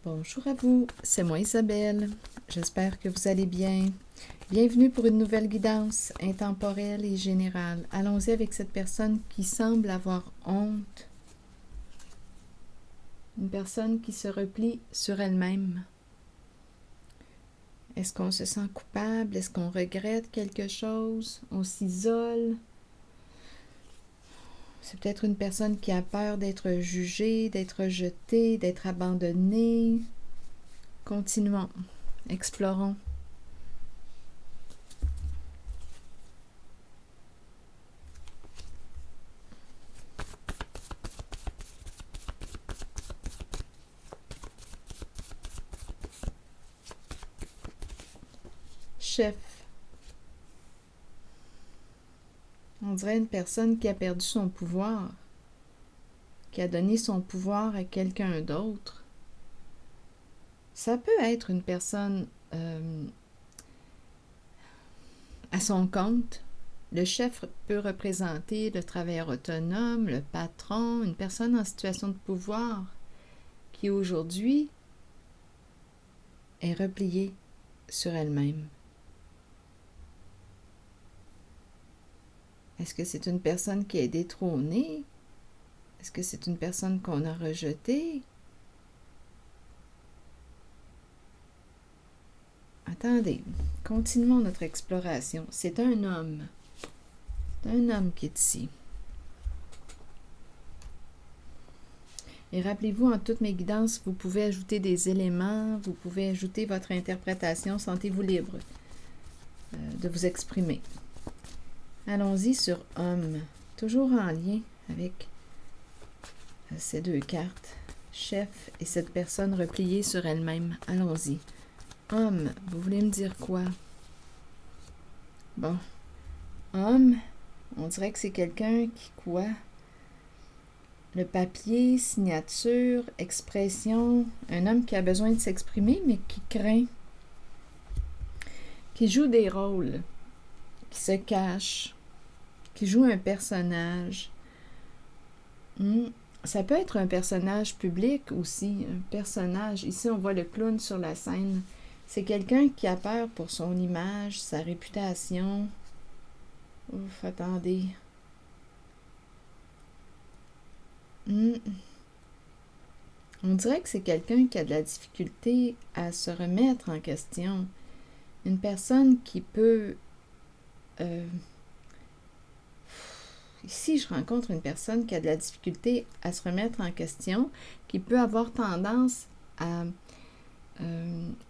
Bonjour à vous, c'est moi Isabelle. J'espère que vous allez bien. Bienvenue pour une nouvelle guidance intemporelle et générale. Allons-y avec cette personne qui semble avoir honte. Une personne qui se replie sur elle-même. Est-ce qu'on se sent coupable? Est-ce qu'on regrette quelque chose? On s'isole? C'est peut-être une personne qui a peur d'être jugée, d'être rejetée, d'être abandonnée. Continuons, explorons. Chef. On dirait une personne qui a perdu son pouvoir, qui a donné son pouvoir à quelqu'un d'autre. Ça peut être une personne à son compte. Le chef peut représenter le travailleur autonome, le patron, une personne en situation de pouvoir qui aujourd'hui est repliée sur elle-même. Est-ce que c'est une personne qui est détrônée? Est-ce que c'est une personne qu'on a rejetée? Attendez, continuons notre exploration. C'est un homme. C'est un homme qui est ici. Et rappelez-vous, en toutes mes guidances, vous pouvez ajouter des éléments, vous pouvez ajouter votre interprétation. Sentez-vous libre de vous exprimer. Allons-y sur homme, toujours en lien avec ces deux cartes, chef et cette personne repliée sur elle-même. Allons-y. Homme, vous voulez me dire quoi? Bon, homme, on dirait que c'est quelqu'un qui quoi? Le papier, signature, expression, un homme qui a besoin de s'exprimer mais qui craint, qui joue des rôles, qui se cache, qui joue un personnage. Ça peut être un personnage public aussi, un personnage. Ici, on voit le clown sur la scène. C'est quelqu'un qui a peur pour son image, sa réputation. Ouf, attendez. On dirait que c'est quelqu'un qui a de la difficulté à se remettre en question. Une personne qui peut... Ici, je rencontre une personne qui a de la difficulté à se remettre en question, qui peut avoir tendance à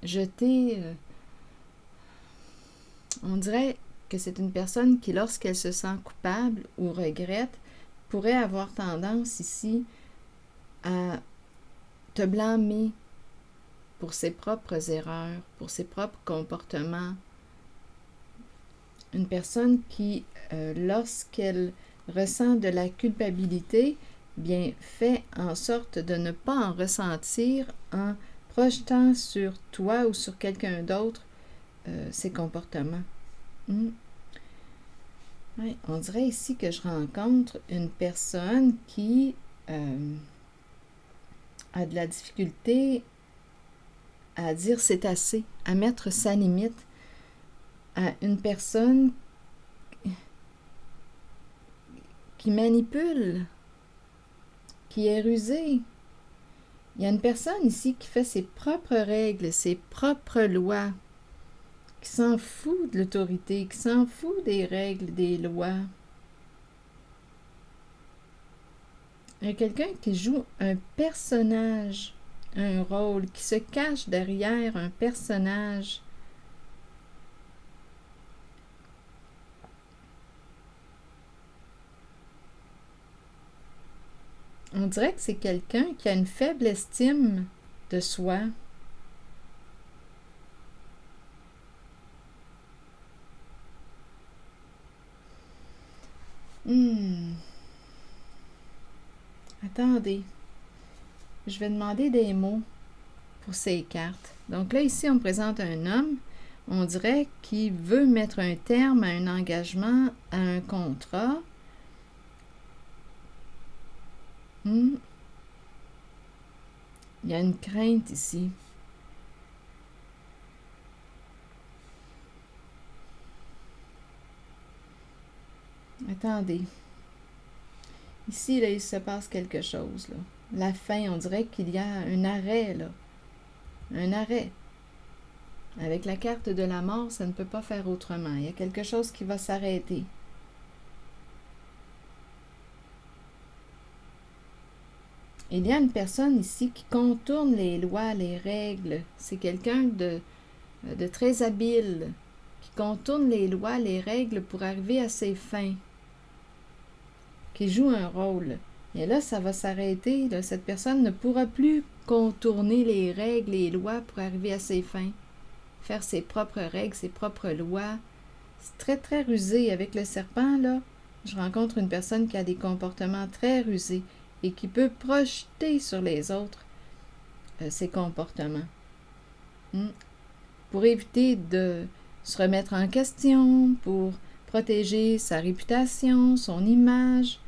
jeter... on dirait que c'est une personne qui, lorsqu'elle se sent coupable ou regrette, pourrait avoir tendance ici à te blâmer pour ses propres erreurs, pour ses propres comportements. Une personne qui, lorsqu'elle ressent de la culpabilité, bien fait en sorte de ne pas en ressentir en projetant sur toi ou sur quelqu'un d'autre ses comportements. Ouais, on dirait ici que je rencontre une personne qui a de la difficulté à dire c'est assez, à mettre sa limite, à une personne qui manipule, qui est rusée. Il y a une personne ici qui fait ses propres règles, ses propres lois, qui s'en fout de l'autorité, qui s'en fout des règles, des lois. Il y a quelqu'un qui joue un personnage, un rôle, qui se cache derrière un personnage. On dirait que c'est quelqu'un qui a une faible estime de soi. Attendez. Je vais demander des mots pour ces cartes. Donc là, ici, on me présente un homme. On dirait qu'il veut mettre un terme à un engagement, à un contrat. Il y a une crainte ici. Attendez. Ici, là, il se passe quelque chose, là. La fin, on dirait qu'il y a un arrêt, là. Un arrêt. Avec la carte de la mort, ça ne peut pas faire autrement. Il y a quelque chose qui va s'arrêter. Il y a une personne ici qui contourne les lois, les règles. C'est quelqu'un de très habile, qui contourne les lois, les règles pour arriver à ses fins, qui joue un rôle. Et là, ça va s'arrêter. Là. Cette personne ne pourra plus contourner les règles, les lois pour arriver à ses fins, faire ses propres règles, ses propres lois. C'est très, très rusé. Avec le serpent, là, je rencontre une personne qui a des comportements très rusés et qui peut projeter sur les autres ses comportements. Pour éviter de se remettre en question, pour protéger sa réputation, son image.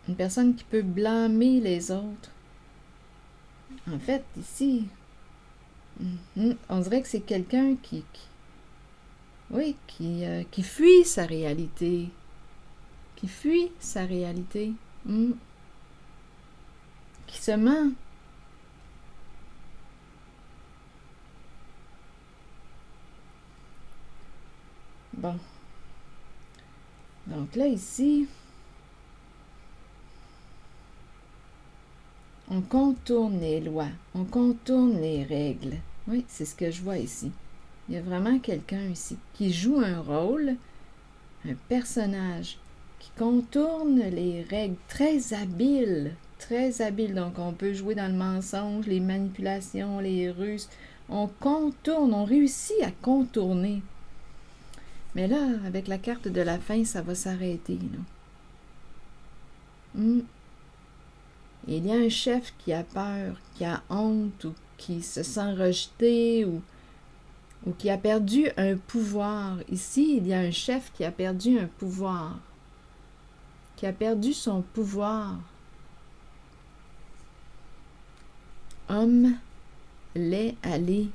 Une personne qui peut blâmer les autres. En fait, ici, on dirait que c'est quelqu'un qui fuit sa réalité. Qui fuit sa réalité. Qui se ment. Bon. Donc là, ici, on contourne les lois, on contourne les règles. Oui, c'est ce que je vois ici. Il y a vraiment quelqu'un ici qui joue un rôle, un personnage qui contourne les règles, très habile, très habile. Donc, on peut jouer dans le mensonge, les manipulations, les ruses. On contourne, on réussit à contourner. Mais là, avec la carte de la fin, ça va s'arrêter. Il y a un chef qui a peur, qui a honte, ou qui se sent rejeté, ou qui a perdu un pouvoir. Ici, il y a un chef qui a perdu un pouvoir, qui a perdu son pouvoir. Homme, laid, allé,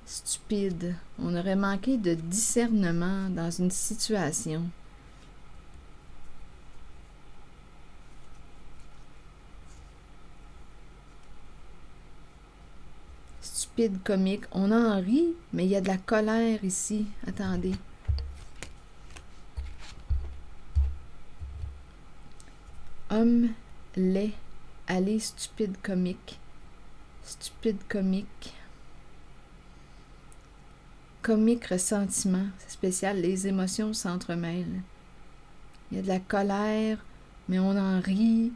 stupide. On aurait manqué de discernement dans une situation. Stupide, comique. On en rit, mais il y a de la colère ici. Attendez. Homme, laid, allé, stupide, comique. Stupide, comique. Comique, ressentiment. C'est spécial, les émotions s'entremêlent. Il y a de la colère, mais on en rit.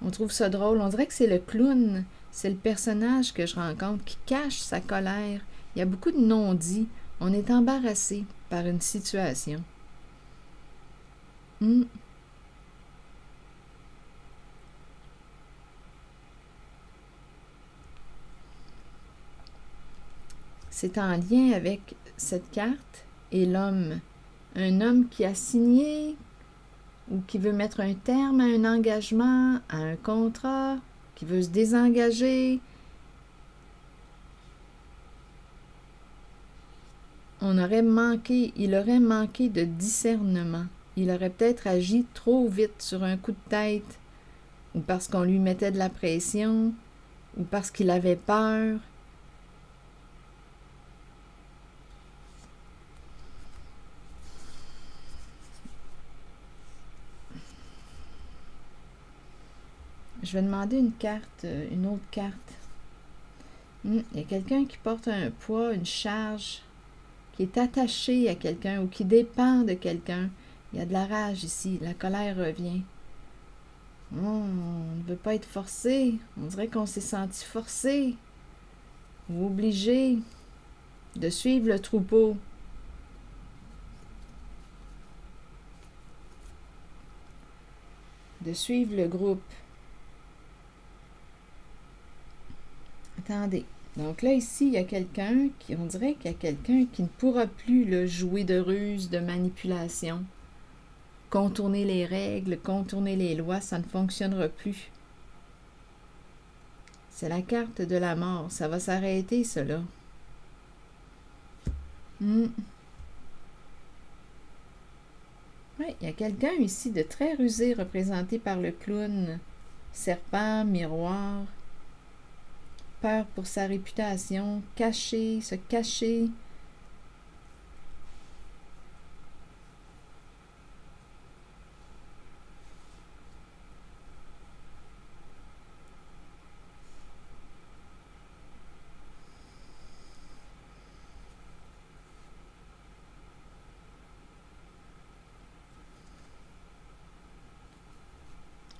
On trouve ça drôle. On dirait que c'est le clown. C'est le personnage que je rencontre qui cache sa colère. Il y a beaucoup de non-dits. On est embarrassé par une situation. C'est en lien avec cette carte et l'homme. Un homme qui a signé ou qui veut mettre un terme à un engagement, à un contrat, qui veut se désengager. Il aurait manqué de discernement. Il aurait peut-être agi trop vite sur un coup de tête, ou parce qu'on lui mettait de la pression, ou parce qu'il avait peur. Je vais demander une autre carte. Il y a quelqu'un qui porte un poids, une charge, qui est attaché à quelqu'un ou qui dépend de quelqu'un. Il y a de la rage ici, la colère revient. On ne veut pas être forcé. On dirait qu'on s'est senti forcé ou obligé de suivre le troupeau. De suivre le groupe. Attendez. Donc là, ici, il y a quelqu'un qui, on dirait qu'il y a quelqu'un qui ne pourra plus jouer de ruse, de manipulation. contourner les règles, contourner les lois, ça ne fonctionnera plus. C'est la carte de la mort. Ça va s'arrêter, cela. Oui, il y a quelqu'un ici de très rusé, représenté par le clown. Serpent, miroir. Peur pour sa réputation. Cacher, se cacher.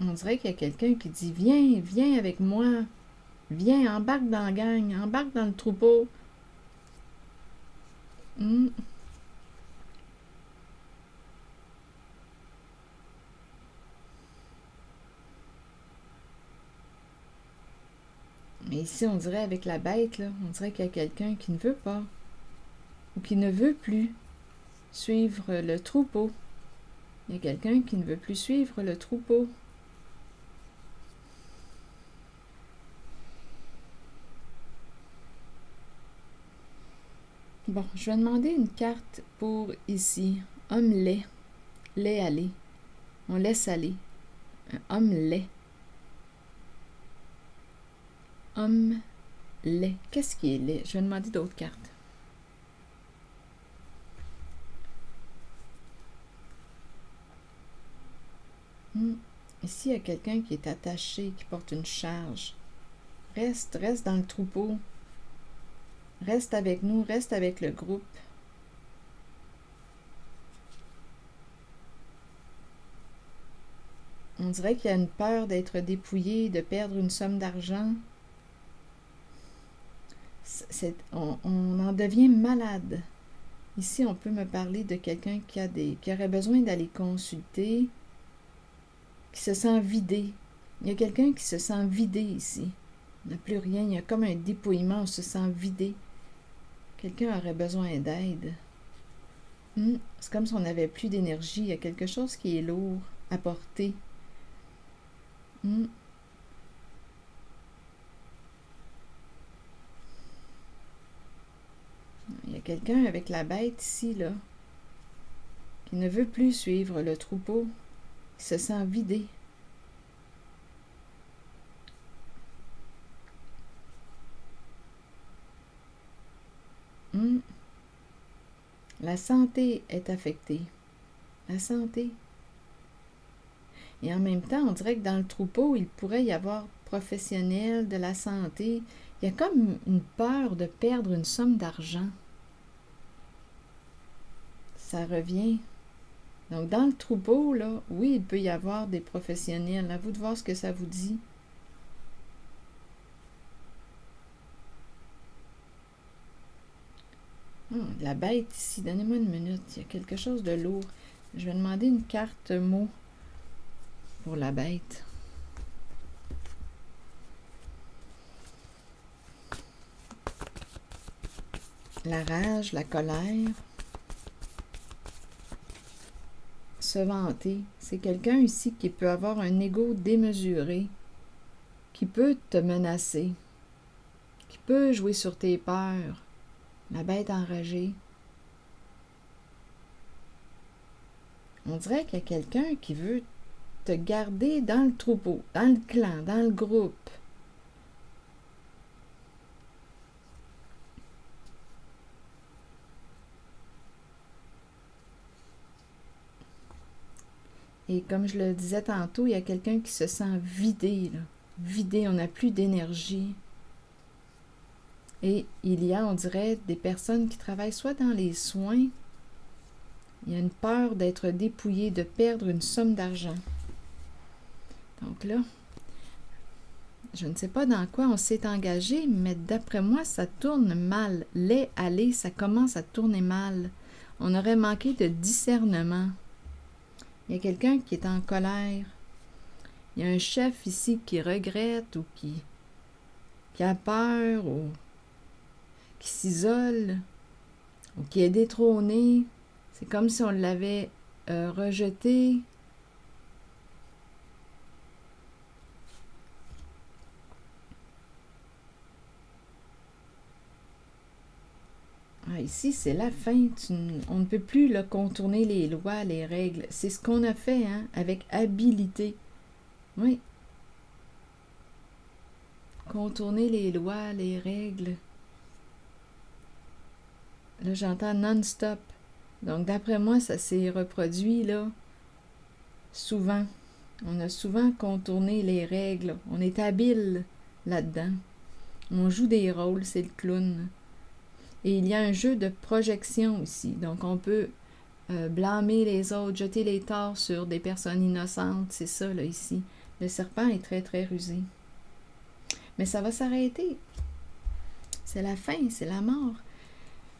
On dirait qu'il y a quelqu'un qui dit « Viens, viens avec moi. Viens, embarque dans la gang, embarque dans le troupeau. » Mais ici, on dirait avec la bête, là, on dirait qu'il y a quelqu'un qui ne veut pas ou qui ne veut plus suivre le troupeau. Il y a quelqu'un qui ne veut plus suivre le troupeau. Bon, je vais demander une carte pour ici. Homme laid. Laid aller. On laisse aller. Un homme laid. Homme laid. Qu'est-ce qui est laid? Je vais demander d'autres cartes. Ici, il y a quelqu'un qui est attaché, qui porte une charge. Reste dans le troupeau. Reste avec nous, reste avec le groupe. On dirait qu'il y a une peur d'être dépouillé, de perdre une somme d'argent. On en devient malade. Ici, on peut me parler de quelqu'un qui aurait besoin d'aller consulter, qui se sent vidé. Il y a quelqu'un qui se sent vidé ici. Il n'y a plus rien, il y a comme un dépouillement, on se sent vidé. Quelqu'un aurait besoin d'aide. C'est comme si on n'avait plus d'énergie. Il y a quelque chose qui est lourd à porter. Il y a quelqu'un avec la bête ici, là, qui ne veut plus suivre le troupeau. Il se sent vidé. La santé est affectée. La santé. Et en même temps, on dirait que dans le troupeau, il pourrait y avoir professionnels de la santé. Il y a comme une peur de perdre une somme d'argent. Ça revient. Donc, dans le troupeau, là, oui, il peut y avoir des professionnels. À vous de voir ce que ça vous dit. La bête ici, donnez-moi une minute. Il y a quelque chose de lourd. Je vais demander une carte mot pour la bête. La rage, la colère. Se vanter. C'est quelqu'un ici qui peut avoir un ego démesuré, qui peut te menacer, qui peut jouer sur tes peurs. La bête enragée. On dirait qu'il y a quelqu'un qui veut te garder dans le troupeau, dans le clan, dans le groupe. Et comme je le disais tantôt, il y a quelqu'un qui se sent vidé, là. Vidé, on n'a plus d'énergie. Et il y a, on dirait, des personnes qui travaillent soit dans les soins. Il y a une peur d'être dépouillé, de perdre une somme d'argent. Donc là, je ne sais pas dans quoi on s'est engagé, mais d'après moi, ça tourne mal. Aller, ça commence à tourner mal. On aurait manqué de discernement. Il y a quelqu'un qui est en colère. Il y a un chef ici qui regrette ou qui a peur ou qui s'isole ou qui est détrôné. C'est comme si on l'avait rejeter ici, c'est la fin. On ne peut plus là, contourner les lois, les règles. C'est ce qu'on a fait hein, avec habileté. Oui. Contourner les lois, les règles. Là, j'entends non-stop. Donc, d'après moi, ça s'est reproduit, là, souvent. On a souvent contourné les règles. On est habile là-dedans. On joue des rôles, c'est le clown. Et il y a un jeu de projection aussi. Donc, on peut blâmer les autres, jeter les torts sur des personnes innocentes. C'est ça, là, ici. Le serpent est très, très rusé. Mais ça va s'arrêter. C'est la fin, c'est la mort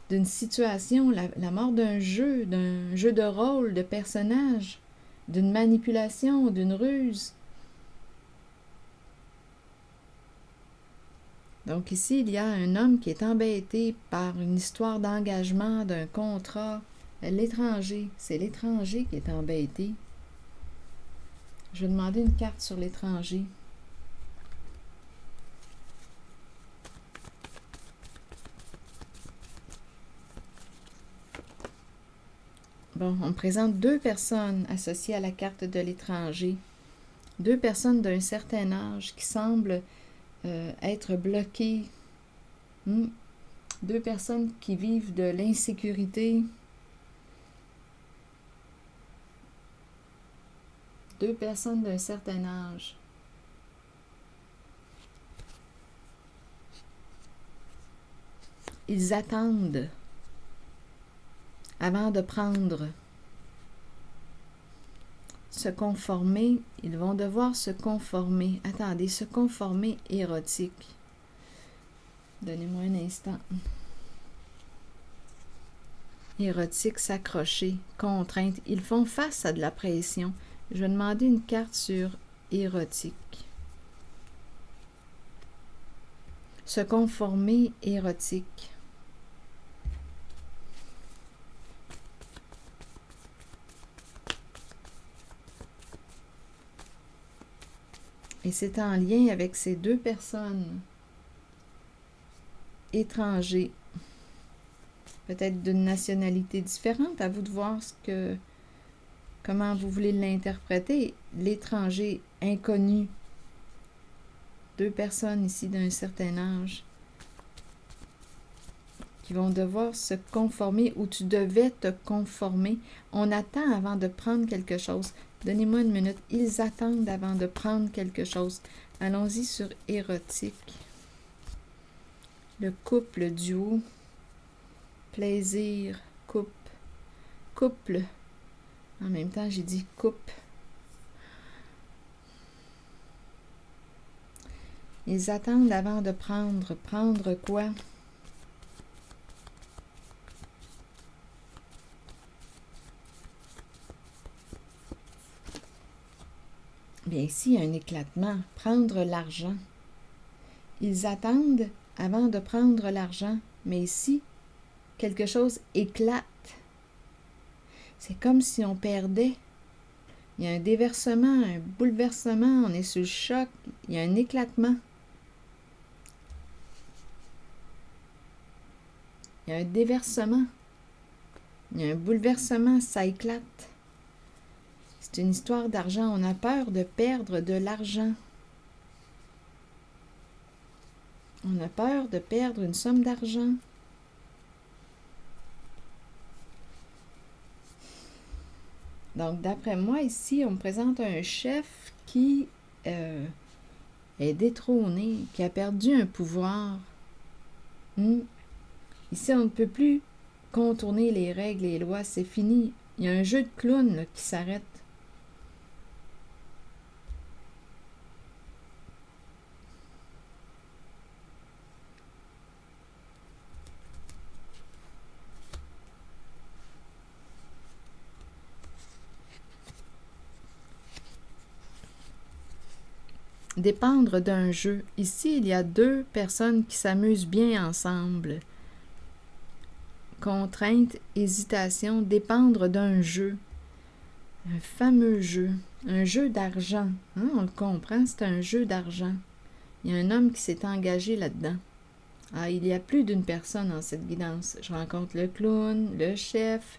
d'une situation, la mort d'un jeu de rôle, de personnage, d'une manipulation, d'une ruse. Donc ici, il y a un homme qui est embêté par une histoire d'engagement, d'un contrat. L'étranger, c'est l'étranger qui est embêté. Je vais demander une carte sur l'étranger. Bon, on présente deux personnes associées à la carte de l'étranger. Deux personnes d'un certain âge qui semblent être bloquées. Deux personnes qui vivent de l'insécurité. Deux personnes d'un certain âge. Ils attendent avant de prendre, se conformer. Ils vont devoir se conformer. Attendez, se conformer érotique. Donnez-moi un instant. Érotique, s'accrocher, contrainte. Ils font face à de la pression. Je vais demander une carte sur érotique. Se conformer érotique. Et c'est en lien avec ces deux personnes étrangers, peut-être d'une nationalité différente, à vous de voir comment vous voulez l'interpréter. L'étranger inconnu, deux personnes ici d'un certain âge qui vont devoir se conformer ou tu devais te conformer. On attend avant de prendre quelque chose. Donnez-moi une minute. Ils attendent avant de prendre quelque chose. Allons-y sur érotique. Le couple, le duo. Plaisir, couple. En même temps, j'ai dit couple. Ils attendent avant de prendre. Prendre quoi? Bien, ici, il y a un éclatement. Prendre l'argent. Ils attendent avant de prendre l'argent. Mais ici, quelque chose éclate. C'est comme si on perdait. Il y a un déversement, un bouleversement. On est sous le choc. Il y a un éclatement. Il y a un déversement. Il y a un bouleversement. Ça éclate. C'est une histoire d'argent. On a peur de perdre de l'argent. On a peur de perdre une somme d'argent. Donc, d'après moi, ici, on me présente un chef qui est détrôné, qui a perdu un pouvoir. Ici, on ne peut plus contourner les règles et les lois. C'est fini. Il y a un jeu de clown là, qui s'arrête. Dépendre d'un jeu. Ici, il y a deux personnes qui s'amusent bien ensemble. Contrainte, hésitation, dépendre d'un jeu. Un fameux jeu. Un jeu d'argent. Hein, on le comprend, c'est un jeu d'argent. Il y a un homme qui s'est engagé là-dedans. Ah, il y a plus d'une personne en cette guidance. Je rencontre le clown, le chef,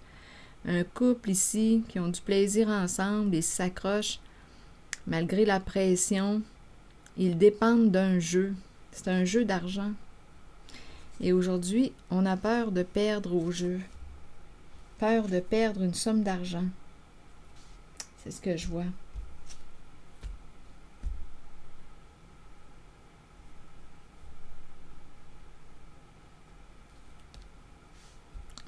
un couple ici qui ont du plaisir ensemble et s'accrochent malgré la pression. Ils dépendent d'un jeu. C'est un jeu d'argent. Et aujourd'hui, on a peur de perdre au jeu. Peur de perdre une somme d'argent. C'est ce que je vois.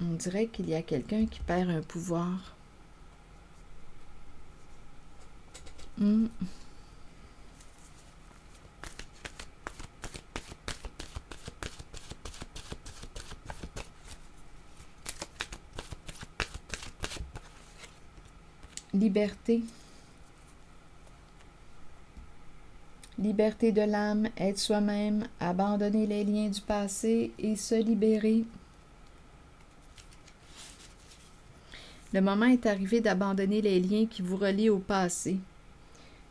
On dirait qu'il y a quelqu'un qui perd un pouvoir. Liberté. Liberté de l'âme, être soi-même, abandonner les liens du passé et se libérer. Le moment est arrivé d'abandonner les liens qui vous relient au passé.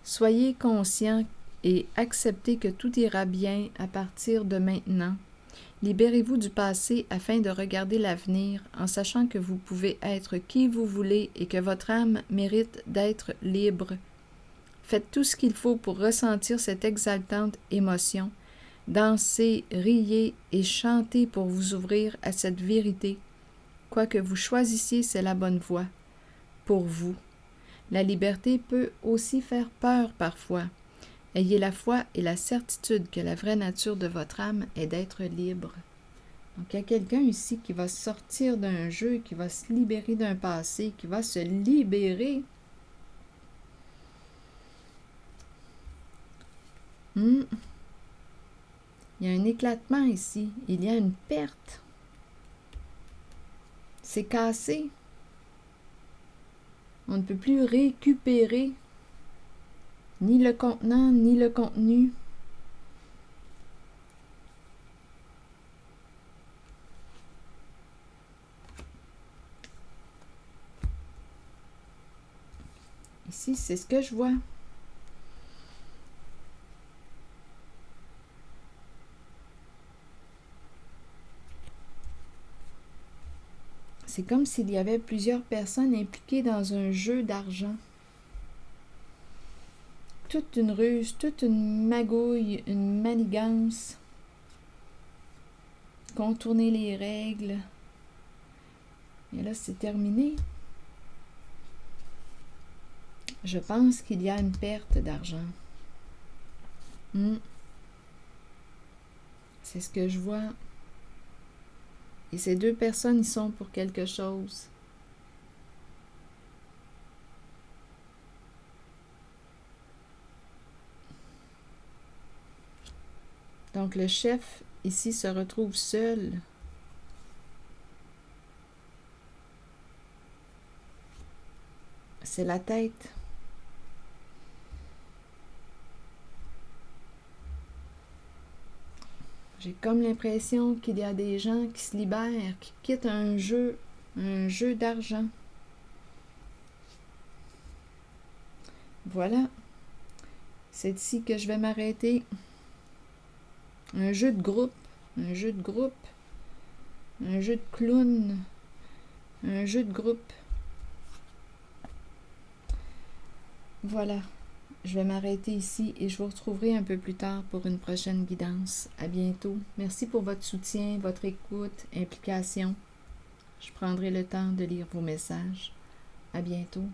Soyez conscient et acceptez que tout ira bien à partir de maintenant. Libérez-vous du passé afin de regarder l'avenir en sachant que vous pouvez être qui vous voulez et que votre âme mérite d'être libre. Faites tout ce qu'il faut pour ressentir cette exaltante émotion. Dansez, riez et chantez pour vous ouvrir à cette vérité. Quoi que vous choisissiez, c'est la bonne voie. Pour vous. La liberté peut aussi faire peur parfois. Ayez la foi et la certitude que la vraie nature de votre âme est d'être libre. Donc, il y a quelqu'un ici qui va sortir d'un jeu, qui va se libérer d'un passé, qui va se libérer. Il y a un éclatement ici. Il y a une perte. C'est cassé. On ne peut plus récupérer ni le contenant, ni le contenu. Ici, c'est ce que je vois. C'est comme s'il y avait plusieurs personnes impliquées dans un jeu d'argent. Toute une ruse, toute une magouille, une manigance. Contourner les règles. Et là, c'est terminé. Je pense qu'il y a une perte d'argent. C'est ce que je vois. Et ces deux personnes, ils sont pour quelque chose. Donc, le chef, ici, se retrouve seul. C'est la tête. J'ai comme l'impression qu'il y a des gens qui se libèrent, qui quittent un jeu d'argent. Voilà. C'est ici que je vais m'arrêter. Un jeu de groupe, un jeu de groupe, un jeu de clown, un jeu de groupe. Voilà. Je vais m'arrêter ici et je vous retrouverai un peu plus tard pour une prochaine guidance. À bientôt. Merci pour votre soutien, votre écoute, implication. Je prendrai le temps de lire vos messages. À bientôt.